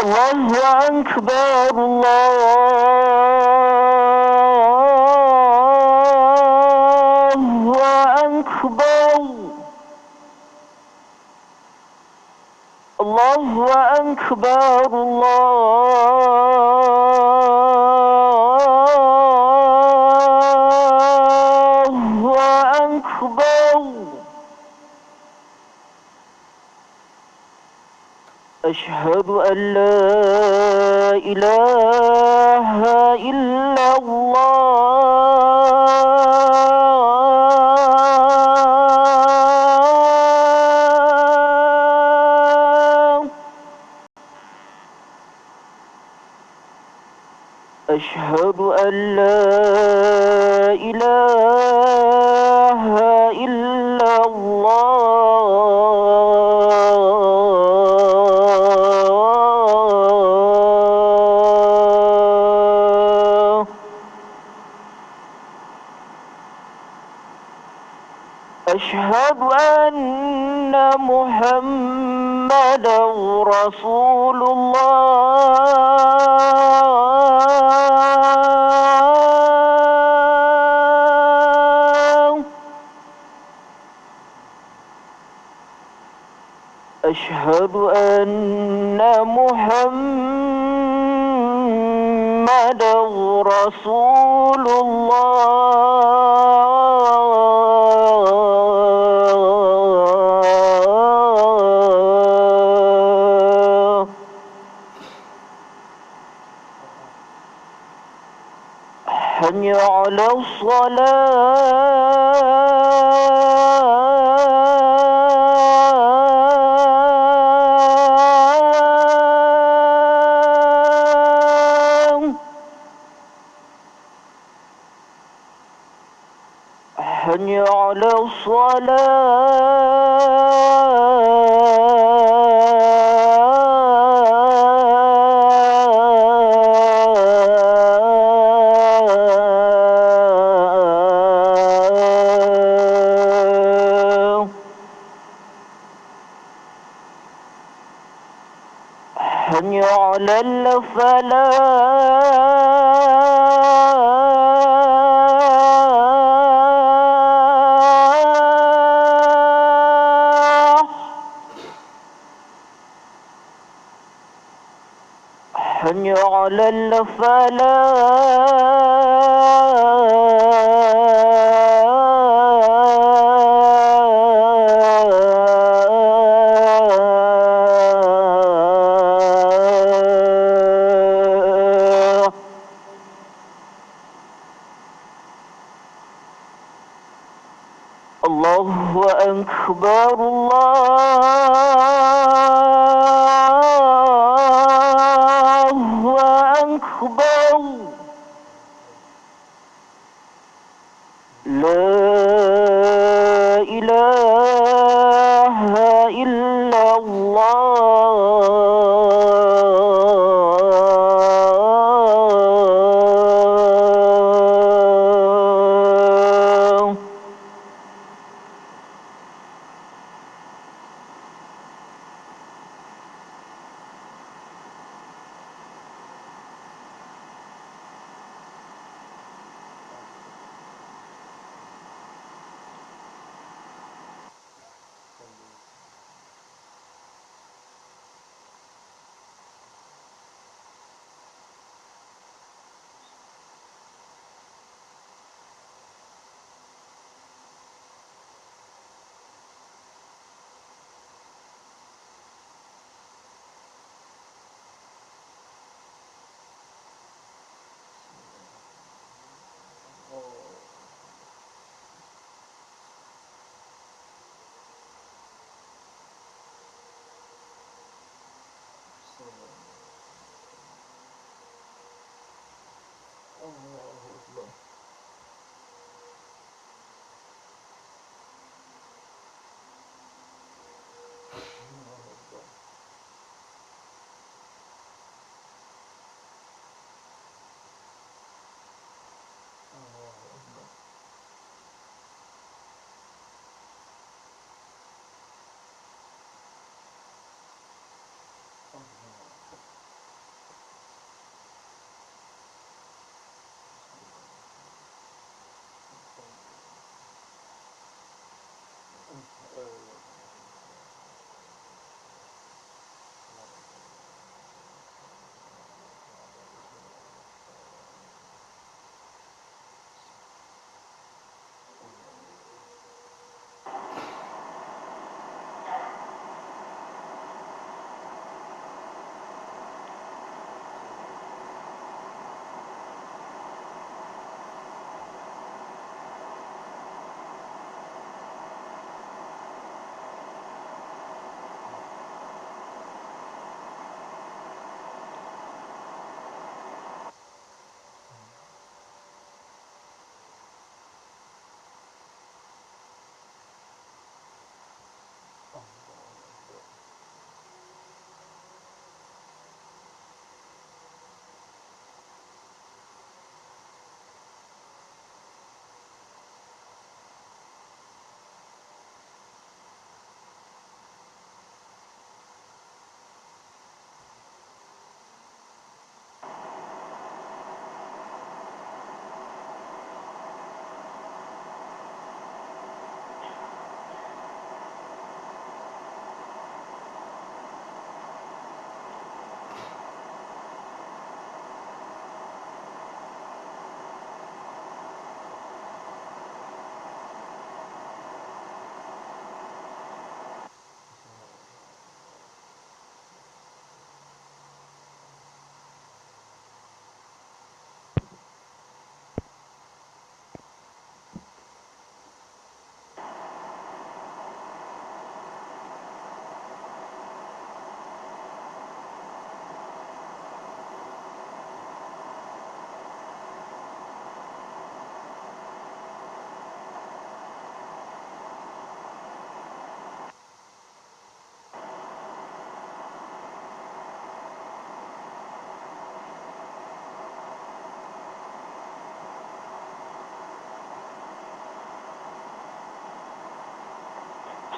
الله أكبر الله أكبر الله أكبر الله أكبر أشهد أن لا إله إلا الله أشهد أن لا إله إلا الله أشهد أن محمدا رسول الله أشهد أن محمدا رسول الله حي على الصلاة حي على الصلاة حي على الفلاح حي على الفلاح الله أكبر الله أكبر لا إله إلا الله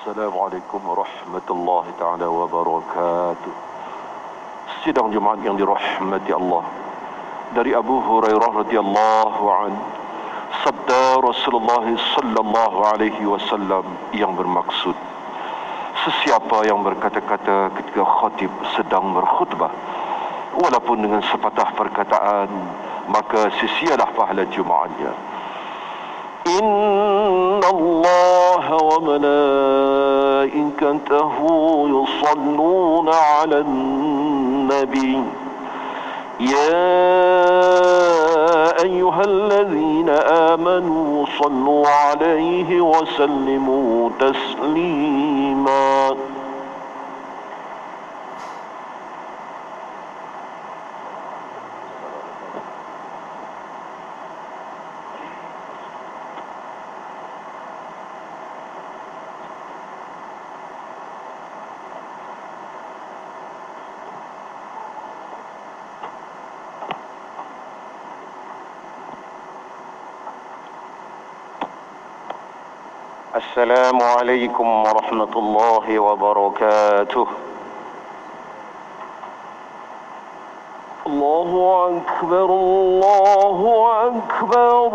Assalamualaikum warahmatullahi ta'ala wabarakatuh. Sidang Jumaat yang dirahmati Allah. Dari Abu Hurairah radhiyallahu an, sabda Rasulullah sallallahu alaihi wasallam yang bermaksud, sesiapa yang berkata-kata ketika khatib sedang berkhutbah, walaupun dengan sepatah perkataan, maka sia-sialah pahala Jumaatnya. Inna Allah wa malaikatahu yusalluna 'alan nabi ya ayyuhalladzina amanu sallu 'alaihi wa sallimu taslima. Assalamualaikum warahmatullahi wabarakatuh. Allahu akbar, Allahu akbar.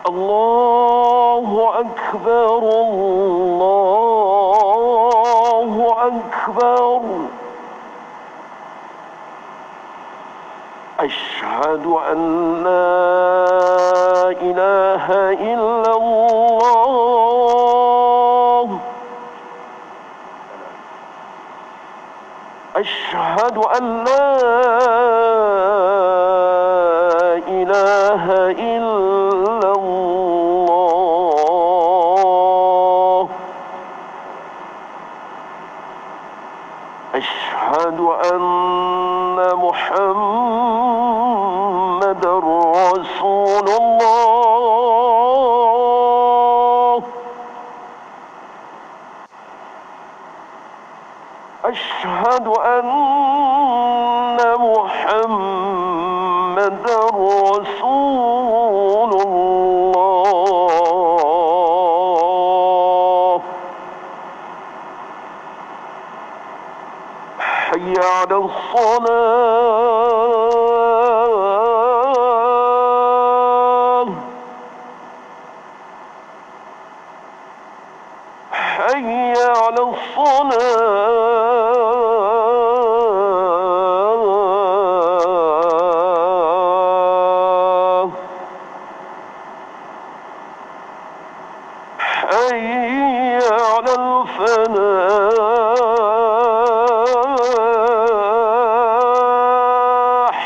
Allahu akbar, Allahu akbar. أشهد أن لا إله إلا الله أشهد أن لا إله إلا الله أشهد أن محمد رسول الله أشهد أن محمد رسول الله حي على الصلاة حي على الصلاة حي على الفلاح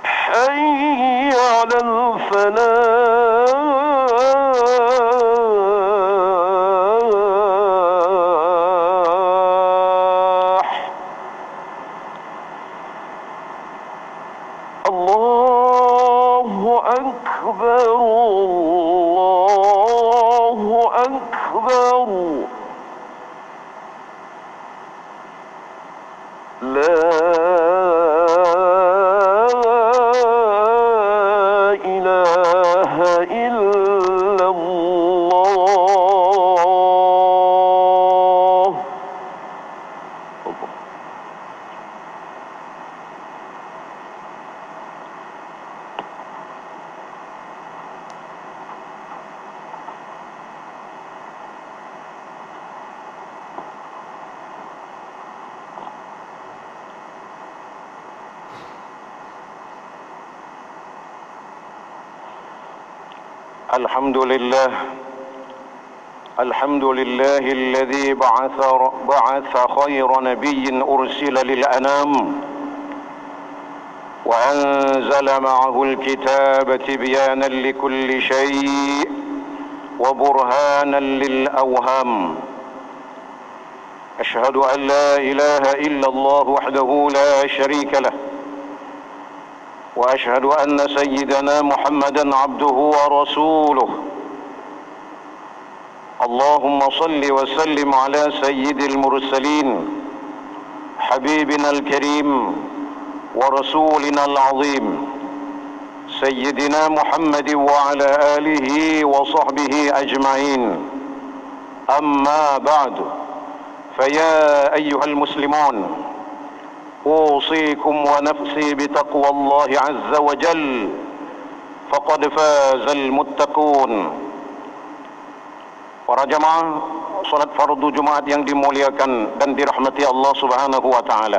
حي على الفلاح الله أكبر الله أكبر لا إله إلا الله. الحمد لله الذي بعث خير نبي أرسل للأنام وأنزل معه الكتاب تبيانا لكل شيء وبرهانا للأوهام. أشهد أن لا إله إلا الله وحده لا شريك له وأشهد أن سيدنا محمدًا عبده ورسوله. اللهم صل وسلم على سيد المرسلين حبيبنا الكريم ورسولنا العظيم سيدنا محمد وعلى آله وصحبه أجمعين. أما بعد، فيا أيها المسلمون، أوصيكم ونفسي بتقوى الله عز وجل، فقد فاز المتقون. Para jamaah salat fardu Jumat yang dimuliakan dan dirahmati Allah Subhanahu wa taala.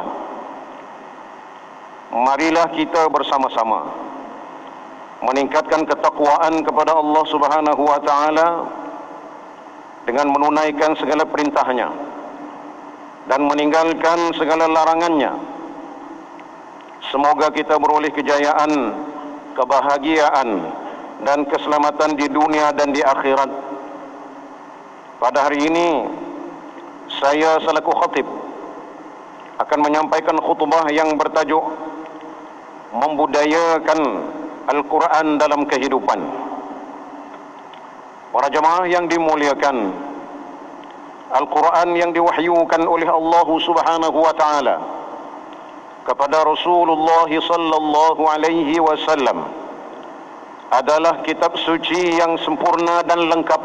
Marilah kita bersama-sama meningkatkan ketakwaan kepada Allah Subhanahu wa taala dengan menunaikan segala perintahnya dan meninggalkan segala larangannya. Semoga kita beroleh kejayaan, kebahagiaan dan keselamatan di dunia dan di akhirat. Pada hari ini saya selaku khatib akan menyampaikan khutbah yang bertajuk Membudayakan Al-Quran dalam Kehidupan. Para jemaah yang dimuliakan, Al-Quran yang diwahyukan oleh Allah Subhanahu wa taala kepada Rasulullah sallallahu alaihi wasallam adalah kitab suci yang sempurna dan lengkap,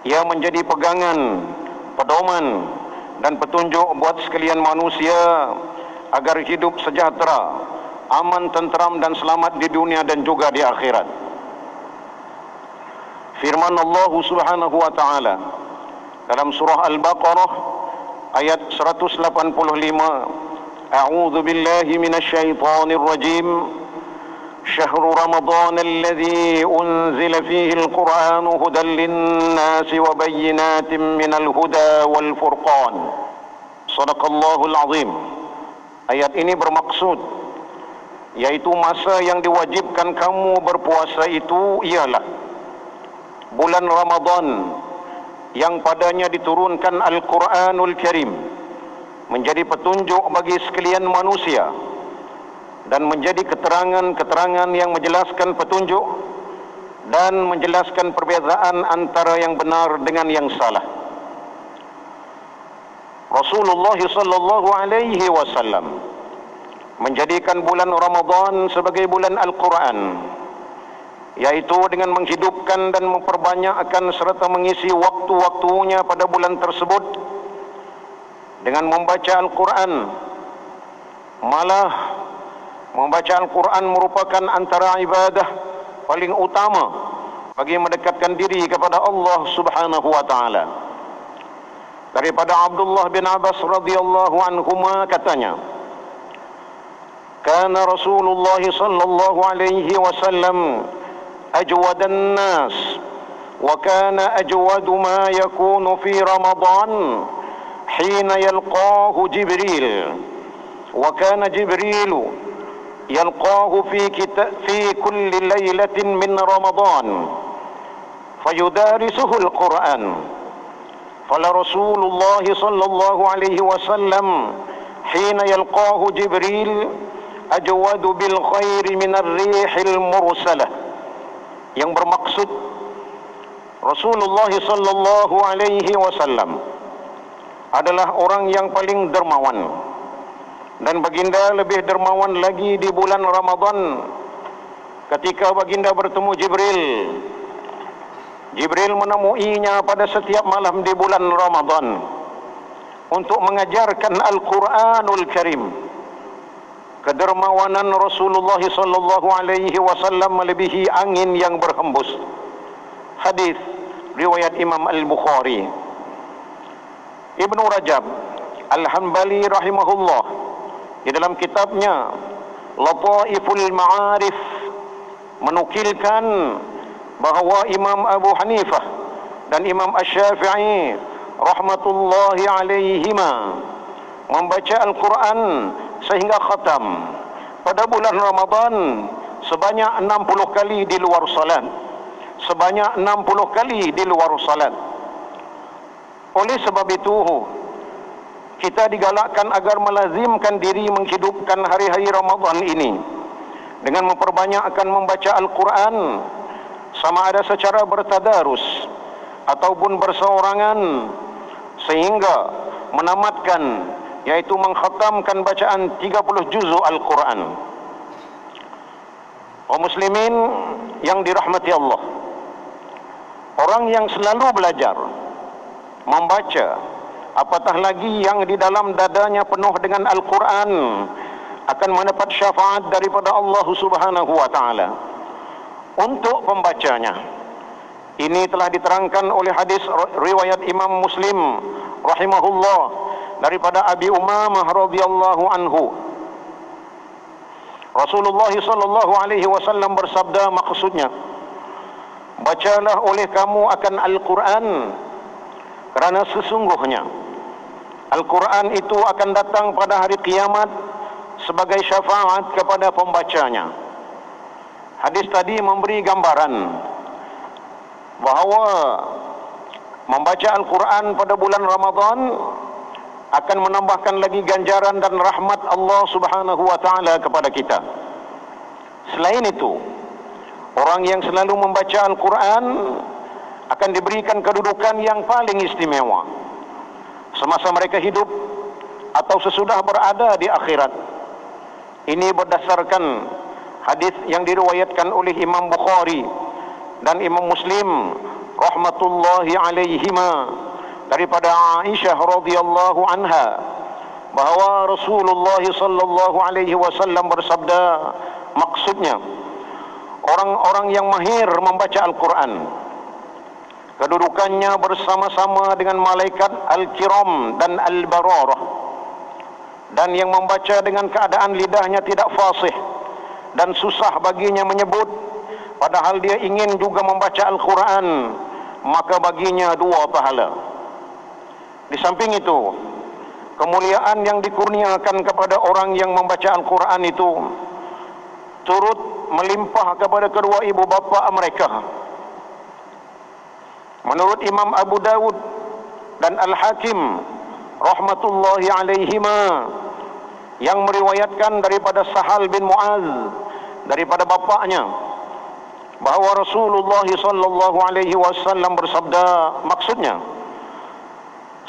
yang menjadi pegangan, pedoman dan petunjuk buat sekalian manusia agar hidup sejahtera, aman, tenteram dan selamat di dunia dan juga di akhirat. Firman Allah Subhanahu wa taala dalam surah Al-Baqarah ayat 185, A'udzu billahi minasyaitonir rajim. شهر رمضان الذي أنزل فيه القرآن هدى للناس وبينات من الهدى والفرقان. صدق الله العظيم. Ayat ini bermaksud yaitu masa yang diwajibkan kamu berpuasa itu ialah bulan Ramadan yang padanya diturunkan Al-Quranul Karim, menjadi petunjuk bagi sekalian manusia dan menjadi keterangan-keterangan yang menjelaskan petunjuk dan menjelaskan perbezaan antara yang benar dengan yang salah. Rasulullah sallallahu alaihi wasallam menjadikan bulan Ramadan sebagai bulan Al-Quran, yaitu dengan menghidupkan dan memperbanyakkan serta mengisi waktu-waktunya pada bulan tersebut dengan membaca Al-Quran. Malah membaca Al-Quran merupakan antara ibadah paling utama bagi mendekatkan diri kepada Allah Subhanahu wa taala. Daripada Abdullah bin Abbas radhiyallahu anhuma katanya, kana Rasulullah sallallahu alaihi wasallam ajwadan nas wa kana ajwadu ma yakunu fi Ramadan hina yalqahu Jibril wa kana Jibrilu يلقاه في كل ليلة من رمضان فيدارسه القرآن فلرسول الله صلى الله عليه وسلم حين يلقاه جبريل أجود بالخير من الريح المرسلة. Yang bermaksud Rasulullah sallallahu alaihi wasallam adalah orang yang paling dermawan, dan baginda lebih dermawan lagi di bulan Ramadan ketika baginda bertemu Jibril. Jibril menemuinya pada setiap malam di bulan Ramadan untuk mengajarkan Al-Quranul Karim. Kedermawanan Rasulullah sallallahu alaihi wasallam melebihi angin yang berhembus. Hadis riwayat Imam Al-Bukhari. Ibnu Rajab Al-Hanbali rahimahullah di dalam kitabnya Lataiful Ma'arif menukilkan bahawa Imam Abu Hanifah dan Imam Asy-Syafi'i rahmatullahi alaihima membaca Al-Quran sehingga khatam pada bulan Ramadan sebanyak 60 kali di luar salat. Sebanyak 60 kali di luar salat. Oleh sebab itu, kita digalakkan agar melazimkan diri menghidupkan hari-hari Ramadan ini dengan memperbanyakkan membaca Al-Quran, sama ada secara bertadarus ataupun berseorangan, sehingga menamatkan, yaitu mengkhatamkan bacaan 30 juzuk Al-Quran. Kaum muslimin yang dirahmati Allah, orang yang selalu belajar membaca, apatah lagi yang di dalam dadanya penuh dengan Al-Quran, akan mendapat syafaat daripada Allah Subhanahu wa ta'ala untuk pembacanya. Ini telah diterangkan oleh hadis riwayat Imam Muslim rahimahullah daripada Abi Umamah radhiyallahu anhu. Rasulullah sallallahu alaihi wasallam bersabda, maksudnya, bacalah oleh kamu akan Al-Quran, kerana sesungguhnya Al-Quran itu akan datang pada hari kiamat sebagai syafaat kepada pembacanya. Hadis tadi memberi gambaran bahawa membaca Al-Quran pada bulan Ramadan akan menambahkan lagi ganjaran dan rahmat Allah Subhanahu wa ta'ala kepada kita. Selain itu, orang yang selalu membaca Al-Quran akan diberikan kedudukan yang paling istimewa semasa mereka hidup atau sesudah berada di akhirat. Ini berdasarkan hadis yang diriwayatkan oleh Imam Bukhari dan Imam Muslim rahmatullahi alaihima daripada Aisyah radhiyallahu anha, bahawa Rasulullah sallallahu alaihi wasallam bersabda, maksudnya, orang-orang yang mahir membaca Al-Quran kedudukannya bersama-sama dengan malaikat Al-Kiram dan Al-Bararah, dan yang membaca dengan keadaan lidahnya tidak fasih dan susah baginya menyebut, padahal dia ingin juga membaca Al-Quran, maka baginya 2 pahala. Di samping itu, kemuliaan yang dikurniakan kepada orang yang membaca Al-Quran itu turut melimpah kepada kedua ibu bapa mereka. Menurut Imam Abu Dawud dan Al-Hakim rahmatullahi alaihima, yang meriwayatkan daripada Sahal bin Mu'az daripada bapaknya, bahawa Rasulullah sallallahu alaihi wasallam bersabda, maksudnya,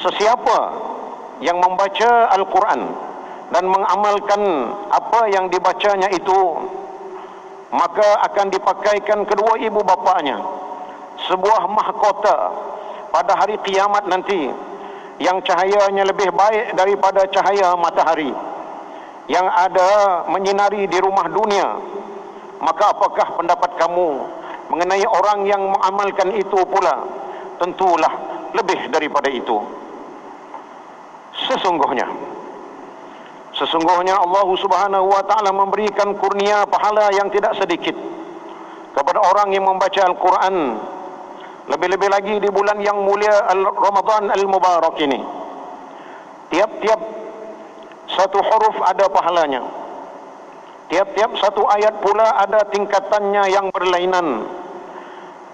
sesiapa yang membaca Al-Quran dan mengamalkan apa yang dibacanya itu, maka akan dipakaikan kedua ibu bapanya sebuah mahkota pada hari kiamat nanti, yang cahayanya lebih baik daripada cahaya matahari yang ada menyinari di rumah dunia. Maka apakah pendapat kamu mengenai orang yang mengamalkan itu pula? Tentulah lebih daripada itu. Sesungguhnya Allah Subhanahu wa ta'ala memberikan kurnia pahala yang tidak sedikit kepada orang yang membaca Al-Quran, lebih-lebih lagi di bulan yang mulia Ramadan Al-Mubarak ini. Tiap-tiap satu huruf ada pahalanya, tiap-tiap satu ayat pula ada tingkatannya yang berlainan,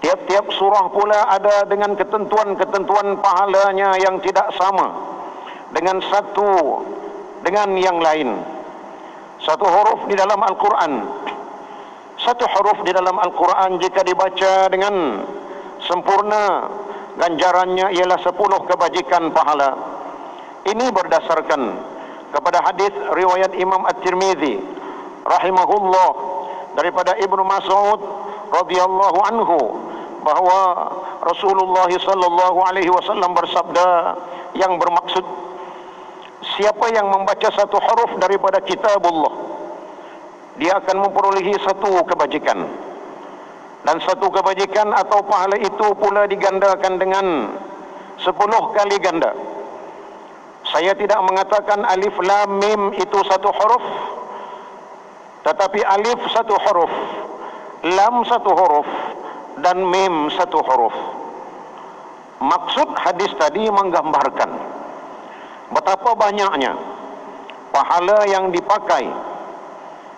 tiap-tiap surah pula ada dengan ketentuan-ketentuan pahalanya yang tidak sama dengan satu dengan yang lain. Satu huruf di dalam Al-Quran, satu huruf di dalam Al-Quran jika dibaca dengan sempurna, ganjarannya ialah 10 kebajikan pahala. Ini berdasarkan kepada hadis riwayat Imam At-Tirmidzi rahimahullah daripada Ibnu Mas'ud radhiyallahu anhu, bahawa Rasulullah sallallahu alaihi wasallam bersabda, yang bermaksud, siapa yang membaca satu huruf daripada kitabullah, dia akan memperolehi satu kebajikan, dan satu kebajikan atau pahala itu pula digandakan dengan 10 kali ganda. Saya tidak mengatakan alif lam mim itu satu huruf, tetapi alif satu huruf, lam satu huruf, dan mim satu huruf. Maksud hadis tadi menggambarkan betapa banyaknya pahala yang dipakai,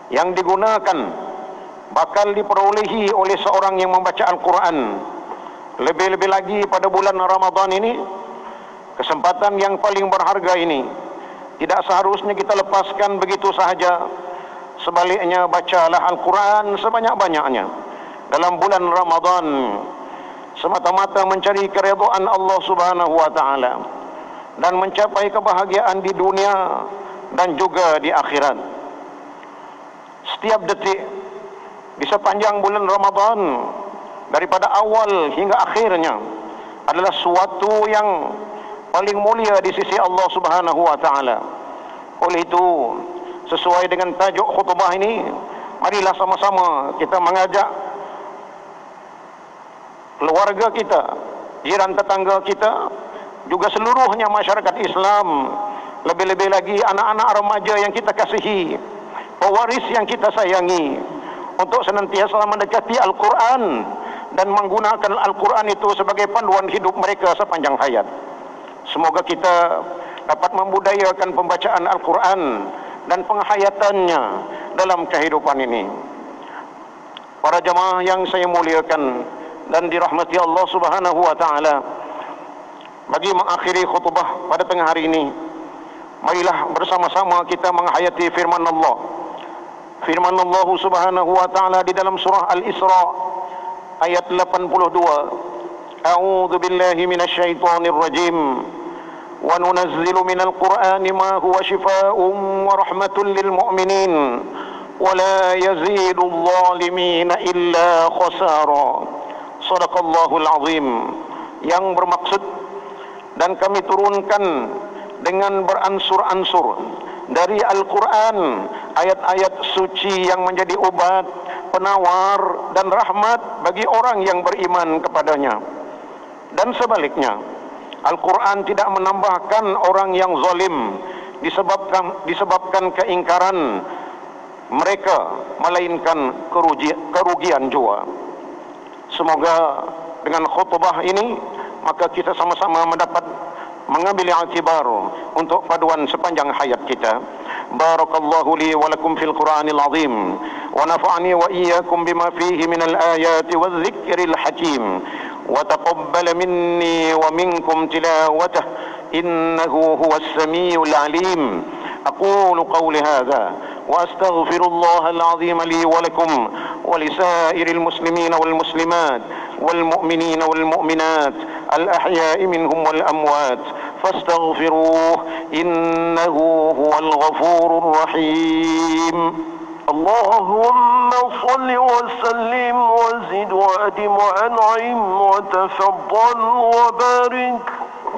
yang digunakan, bakal diperolehi oleh seorang yang membaca Al-Quran. Lebih-lebih lagi pada bulan Ramadan ini, kesempatan yang paling berharga ini tidak seharusnya kita lepaskan begitu sahaja. Sebaliknya, bacalah Al-Quran sebanyak-banyaknya dalam bulan Ramadan, semata-mata mencari keridhaan Allah Subhanahu wa ta'ala dan mencapai kebahagiaan di dunia dan juga di akhirat. Setiap detik di sepanjang bulan Ramadan daripada awal hingga akhirnya adalah suatu yang paling mulia di sisi Allah Subhanahu wa taala. Oleh itu, sesuai dengan tajuk khutbah ini, marilah sama-sama kita mengajak keluarga kita, jiran tetangga kita, juga seluruhnya masyarakat Islam, lebih-lebih lagi anak-anak remaja yang kita kasihi, pewaris yang kita sayangi, untuk senantiasa mendekati Al-Quran dan menggunakan Al-Quran itu sebagai panduan hidup mereka sepanjang hayat. Semoga kita dapat membudayakan pembacaan Al-Quran dan penghayatannya dalam kehidupan ini. Para jemaah yang saya muliakan dan dirahmati Allah Subhanahu wa taala, bagi mengakhiri khutbah pada tengah hari ini, marilah bersama-sama kita menghayati firman Allah. Firman Allah Subhanahu wa taala di dalam surah Al-Isra ayat 82. A'udzu billahi minasyaitonir rajim. Wa nunazzilu minal Qur'ani ma huwa shifaa'un wa rahmatun lil mu'minin wa la yazidul zalimin illa khasara. Shadaqallahul azim. Yang bermaksud, dan kami turunkan dengan beransur-ansur dari Al-Quran ayat-ayat suci yang menjadi obat, penawar dan rahmat bagi orang yang beriman kepadanya. Dan sebaliknya, Al-Quran tidak menambahkan orang yang zalim disebabkan keingkaran mereka, melainkan kerugian jua. Semoga dengan khutbah ini maka kita sama-sama mendapat mengambil i'tibar untuk paduan sepanjang hayat kita. Barakallahu li wa lakum fil Qur'anil azim wa nafa'ani wa iyyakum bima fihi minal ayati wadh-dhikril hakim wa taqabbal minni wa minkum tilawatah innahu huwas samiul alim. أقول قولي هذا وأستغفر الله العظيم لي ولكم ولسائر المسلمين والمسلمات والمؤمنين والمؤمنات الأحياء منهم والأموات فاستغفروه إنه هو الغفور الرحيم. اللهم صل وسلم وزد وأدم وأنعم وتفضل وبارك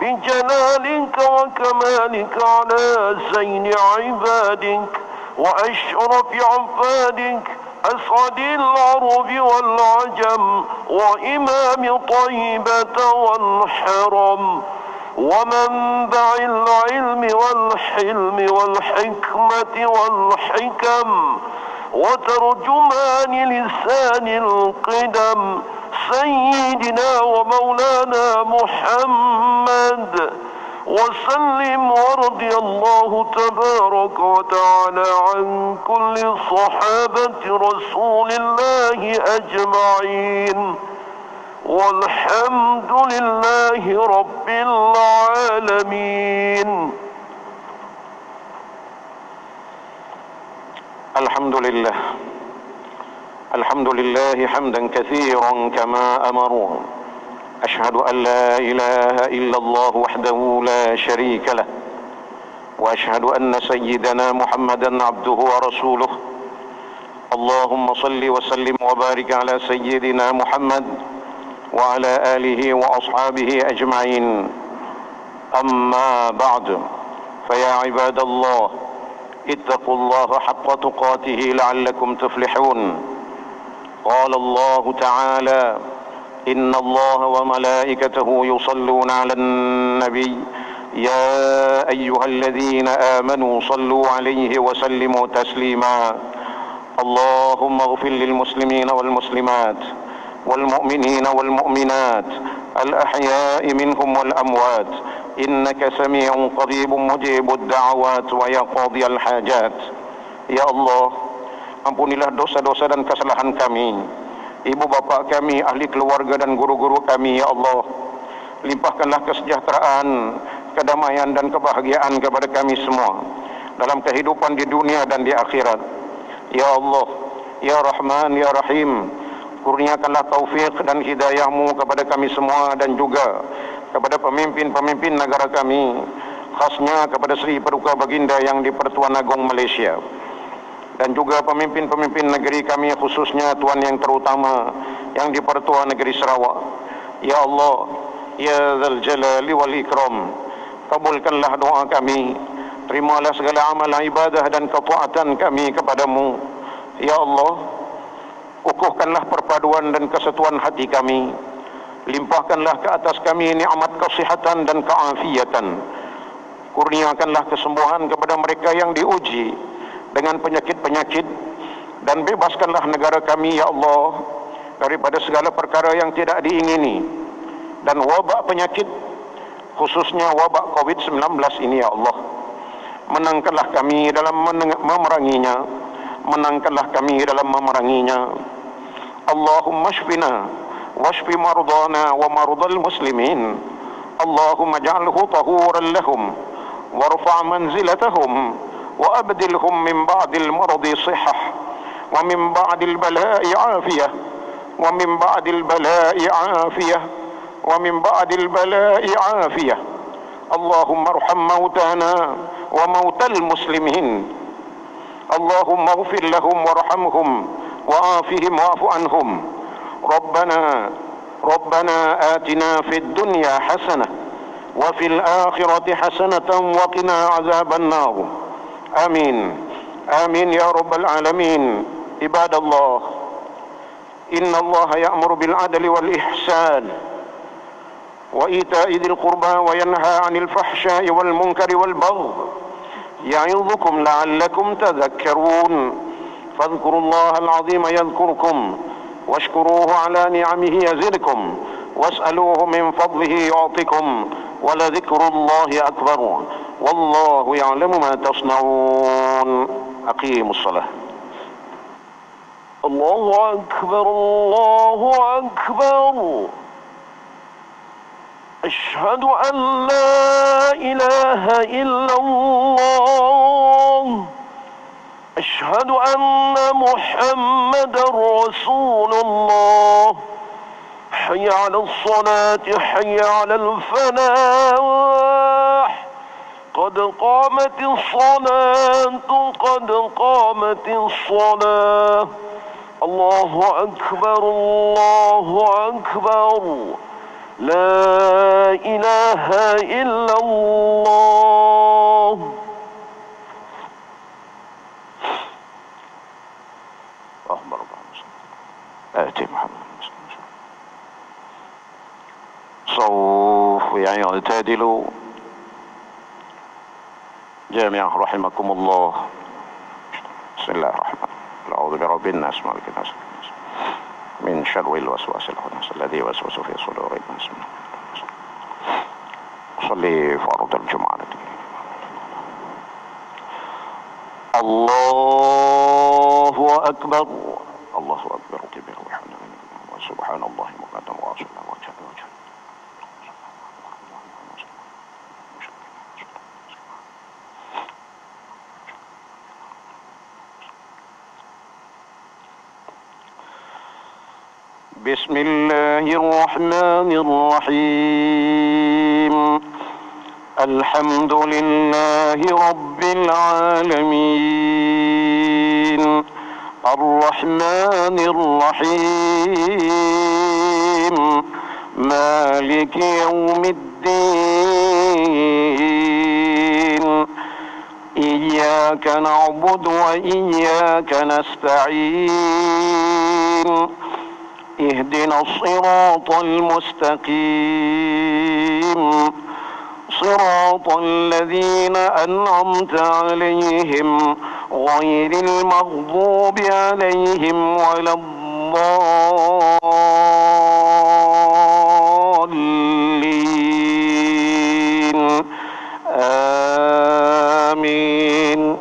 بجلالك وكمالك على زين عبادك وأشرف عبادك أسعد العرب والعجم وإمام طيبة والحرم ومنبع العلم والحلم والحكمة والحكم وترجمان لسان القدم سيدنا ومولانا محمد وسلم. ورضي الله تبارك وتعالى عن كل صحابة رسول الله أجمعين والحمد لله رب العالمين. الحمد لله الحمد لله حمدا كثيرا كما أمروا. أشهد أن لا إله إلا الله وحده لا شريك له وأشهد أن سيدنا محمدا عبده ورسوله. اللهم صل وسلم وبارك على سيدنا محمد وعلى آله وأصحابه أجمعين. أما بعد، فيا عباد الله اتقوا الله حق تقاته لعلكم تفلحون. قال الله تعالى: إن الله وملائكته يصلون على النبي يا أيها الذين آمنوا صلوا عليه وسلموا تسليما. اللهم اغفر للمسلمين والمسلمات والمؤمنين والمؤمنات الأحياء منهم والأموات إنك سميع قريب مجيب الدعوات ويا قاضي الحاجات. Ya Allah, ampunilah dosa-dosa dan kesalahan kami, ibu bapa kami, ahli keluarga dan guru-guru kami. Ya Allah, limpahkanlah kesejahteraan, kedamaian dan kebahagiaan kepada kami semua dalam kehidupan di dunia dan di akhirat. Ya Allah, Ya Rahman, Ya Rahim, kurniakanlah taufik dan hidayah-Mu kepada kami semua dan juga kepada pemimpin-pemimpin negara kami, khasnya kepada Sri Paduka Baginda yang di Pertuan Agong Malaysia. dan juga pemimpin-pemimpin negeri kami, khususnya Tuan yang terutama yang di-Pertua Negeri Sarawak. Ya Allah, Ya Dzal Jalali wal Ikram, kabulkanlah doa kami, terimalah segala amal ibadah dan ketaatan kami kepadamu. Ya Allah, kukuhkanlah perpaduan dan kesatuan hati kami, limpahkanlah ke atas kami nikmat kesihatan dan keafiatan, kurniakanlah kesembuhan kepada mereka yang diuji dengan penyakit-penyakit, dan bebaskanlah negara kami ya Allah daripada segala perkara yang tidak diingini dan wabak penyakit, khususnya wabak COVID-19 ini ya Allah. Menangkanlah kami dalam memeranginya, menangkanlah kami dalam memeranginya. Allahumma shfina washfi mardana wa mardal muslimin. Allahumma ja'alhu tahuran lahum warfa' manzilatahum wa abdilhum min ba'dil maradi sihah wa min ba'dil bala'i afiyah wa min ba'dil bala'i afiyah wa min ba'dil bala'i afiyah. Allahumma arham mautana wa mautal muslimin. Allahumma ighfir lahum warhamhum wa'afihim wa'fu anhum. Rabbana atina fid dunya hasanah wa fil akhirati hasanatan wa qina azaban nar. Amin. Amin ya rabbal alamin. Ibadallah, inna Allah ya'muru bil adli wal ihsan wa ita'i dzil qurba wa yanha 'anil fahsya'i wal munkari wal baghi ya'idzukum la'allakum tadhakkarun. Fadhkurullaha al-'azima yadhkurkum washkuruhu 'ala ni'amihi yazidkum was'aluhu min fadlihi yu'tikum wa la dzikrullahi akbar wallahu ya'lamu ma tasna'un. Aqimus shalah. Allahu akbar, Allahu akbar. Ashhadu an la ilaha illallah. Ashhadu anna Muhammadar Rasulullah. Hayya 'alal salati, hayya 'alal falah. Qad qamatis salatu, qad qamatis salah. Allahu akbar, Allahu akbar. La ilaha illallah. صوف يعتدلوا جميعا رحمكم الله. بسم الله الرحمن الرحيم. أعوذ برب الناس مالك الناس من شر الوسواس الخناس الذي يوسوس في صدور الناس. صلي فرض الجمعة. الله أكبر، الله أكبر كبير وسبحان الله مقدم وأصل وجه وجه. بسم الله الرحمن الرحيم. الحمد لله رب العالمين الرحمن الرحيم مالك يوم الدين إياك نعبد وإياك نستعين اهدنا الصراط المستقيم صراط الذين أنعمت عليهم غير المغضوب عليهم ولا الضالين. آمين.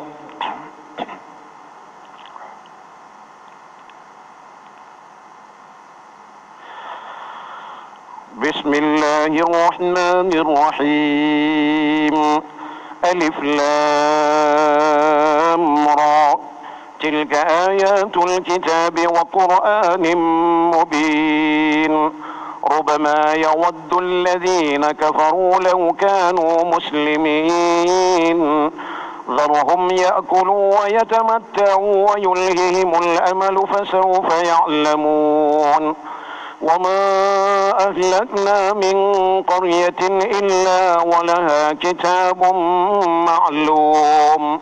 بسم الله الرحمن الرحيم. ألف لام را تلك آيات الكتاب وقرآن مبين ربما يود الذين كفروا لو كانوا مسلمين ذرهم يأكلوا ويتمتعوا ويلههم الأمل فسوف يعلمون وما أهلكنا من قرية إلا ولها كتاب معلوم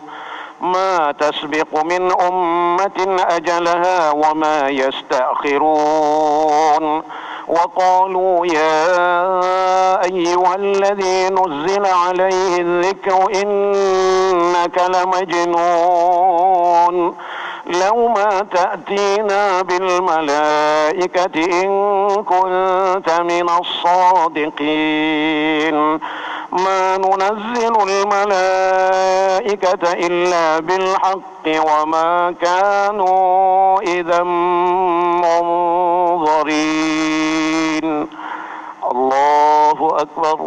ما تسبق من أمة أجلها وما يستأخرون وقالوا يا أيها الذي نزل عليه الذكر إنك لمجنون لو ما تأتينا بالملائكة إن كنت من الصادقين ما ننزل الملائكة إلا بالحق وما كانوا إذا منظرين. الله أكبر.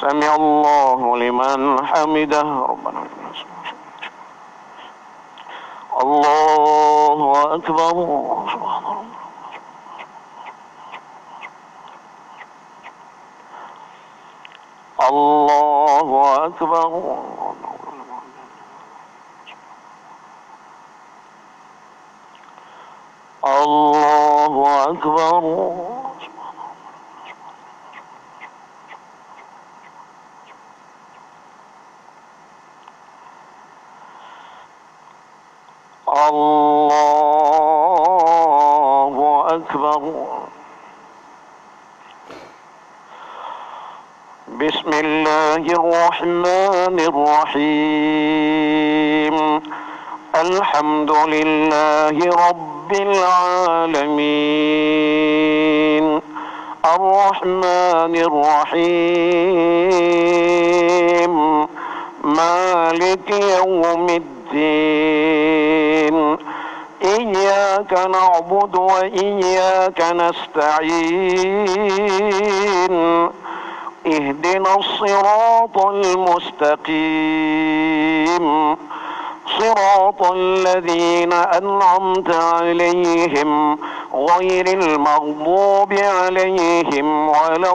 سمع الله لمن حمده ربنا الله أكبر. الله أكبر. الله أكبر. الله أكبر. بسم الله الرحمن الرحيم الحمد لله رب العالمين الرحمن الرحيم مالك يوم الدين إياك نعبد وإياك نستعين اهدنا الصراط المستقيم صراط الذين أنعمت عليهم غير المغضوب عليهم ولا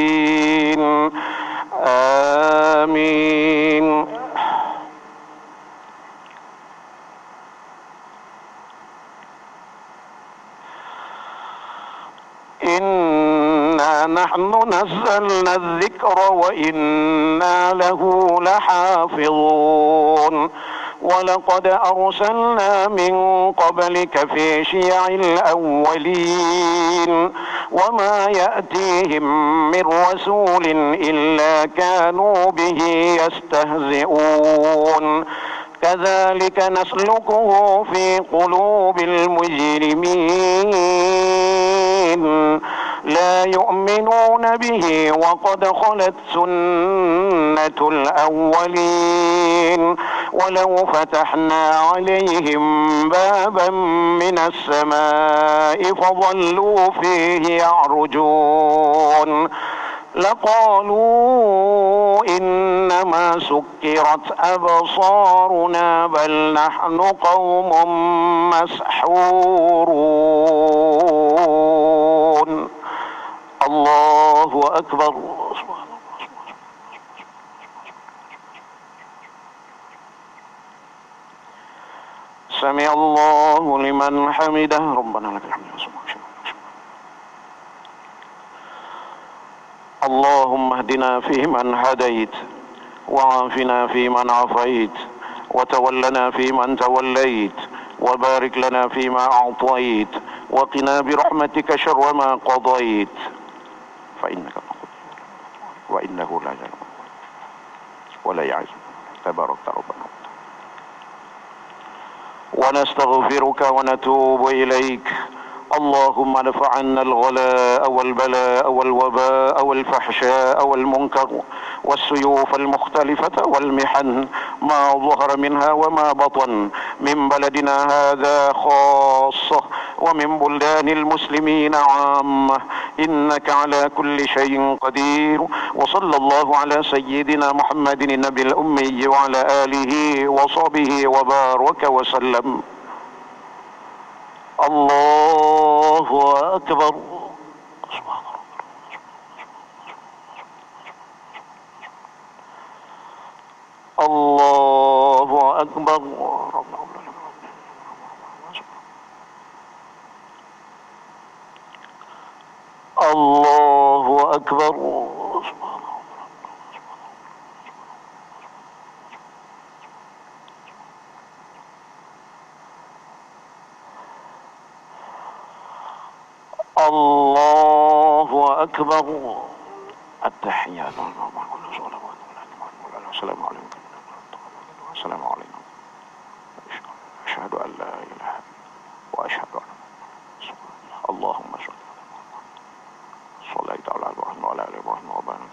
الضالين آمين. إنا نحن نزلنا الذكر وإنا له لحافظون ولقد أرسلنا من قبلك في شيع الأولين وما يأتيهم من رسول إلا كانوا به يستهزئون كذلك نسلكه في قلوب المجرمين لا يؤمنون به وقد خلت سنة الأولين ولو فتحنا عليهم بابا من السماء فظلوا فيه يعرجون لقالوا إنما سكرت أبصارنا بل نحن قوم مسحورون. الله أكبر. سمع الله لمن حمده ربنا لك الحمد. اللهم اهدنا فيمن هديت وعافنا فيمن عافيت وتولنا فيمن توليت وبارك لنا فيما أعطيت وقنا برحمتك شر ما قضيت فإنك تقضي وإنه لا يعز ولا يعز تبارك ربنا. ونستغفرك ونتوب إليك اللهم ادفع عنا الغلاء والبلاء والوباء والفحشاء والمنكر والسيوف المختلفة والمحن ما ظهر منها وما بطن من بلدنا هذا خاصة ومن بلدان المسلمين عامة إنك على كل شيء قدير. وصلى الله على سيدنا محمد النبي الأمي وعلى آله وصحبه وبارك وسلم. الله أكبر. الله أكبر. الله أكبر. الله أكبر. التحيات السلام عليكم. السلام عليكم. أشهد أن لا إله إلا الله وأشهد أن اللهم صليت على إبراهيم وعلى آل إبراهيم وبارك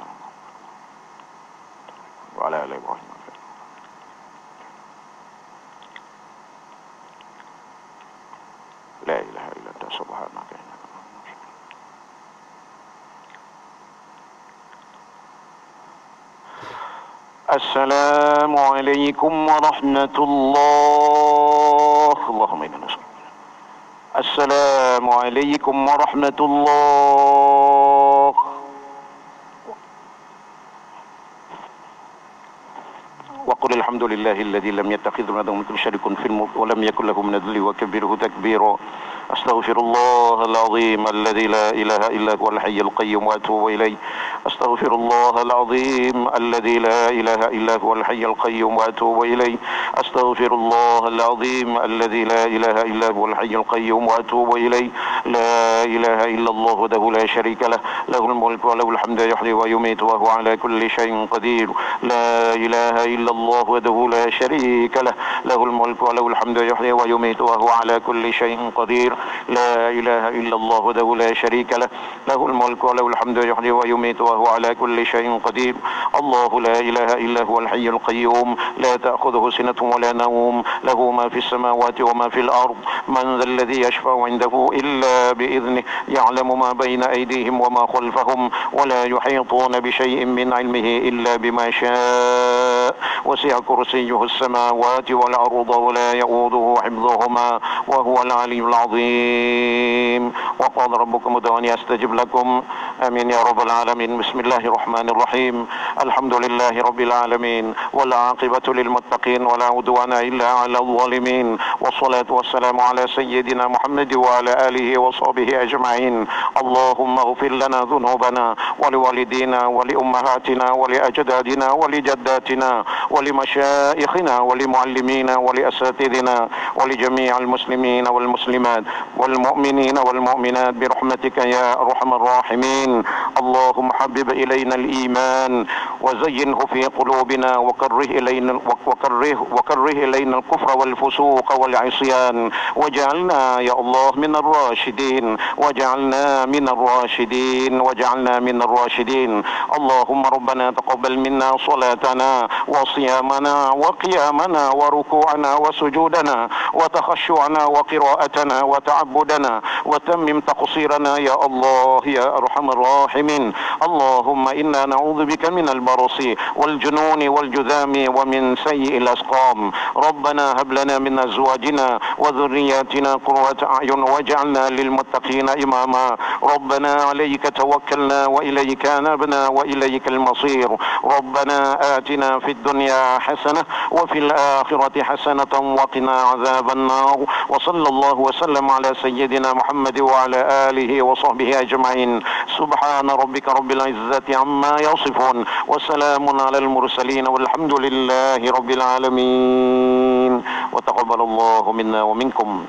وعلى آل إبراهيم. لا إله إلا أنت سبحانك. السلام عليكم ورحمة الله. اللهم إنا نسأل. السلام عليكم ورحمة الله. وقل الحمد لله الذي لم يتخذ ولدا ولم يكن شريك في الملك ولم يكن له من الذل وكبره تكبيرا. أستغفر الله العظيم الذي لا إله إلا هو الحي القيوم وأتوب إليه. أستغفر الله العظيم الذي لا إله إلا هو الحي القيوم وأتوب إليه. أستغفر الله العظيم الذي لا إله إلا هو الحي القيوم وأتوب إليه. لا إله إلا الله وحده لا شريك له له الملك وله الحمد يحيي ويميت وهو على كل شيء قدير. لا إله إلا الله وحده لا شريك له له الملك وله الحمد يحيي ويميت وهو على كل شيء قدير. لا إله إلا الله وحده لا شريك له له الملك وله الحمد يحيي ويميت وهو على كل شيء قدير. الله لا إله إلا هو الحي القيوم لا تأخذه سنة ولا نوم له ما في السماوات وما في الأرض. من ذا الذي يشفع عنده إلا بإذنه يعلم ما بين أيديهم وما خلفهم ولا يحيطون بشيء من علمه إلا بما شاء. وسع كرسيه السماوات والأرض ولا يؤوده حفظهما وهو العلي العظيم. وقال ربكم ادعوني أستجب لكم. آمين يا رب العالمين. بسم الله الرحمن الرحيم. الحمد لله رب العالمين والعاقبة للمتقين ولا عدوان إلا على الظالمين. والصلاة والسلام على سيدنا محمد وعلى آله وصحبه أجمعين. اللهم اغفر لنا ذنوبنا ولوالدينا ولأمهاتنا ولأجدادنا ولجداتنا ولمشايخنا ولمعلمينا ولأساتذنا ولجميع المسلمين والمسلمات والمؤمنين والمؤمنات برحمتك يا أرحم الراحمين. اللهم حبب إلينا الإيمان وزينه في قلوبنا وكره إلينا الكفر والفسوق والعصيان واجعلنا يا الله من الراشدين وجعلنا من الراشدين. اللهم ربنا تقبل منا صلاتنا وصيامنا وقيامنا وركوعنا وسجودنا وتخشعنا وقراءتنا وتعبدنا وتمم تقصيرنا يا الله يا أرحم الراحمين. اللهم إنا نعوذ بك من البرص والجنون والجذام ومن سيء الأسقام. ربنا هب لنا من أزواجنا وذرياتنا قرة أعين واجعلنا للمتقين إماما. ربنا عليك توكلنا وإليك أنبنا وإليك المصير. ربنا آتنا في الدنيا حسنة وفي الآخرة حسنة وقنا عذاب النار. وصلى الله وسلم على سيدنا محمد وعلى آله وصحبه أجمعين. سبحان ربك رب العزة عما يصفون وسلام على المرسلين والحمد لله رب العالمين. وتقبل الله منا ومنكم.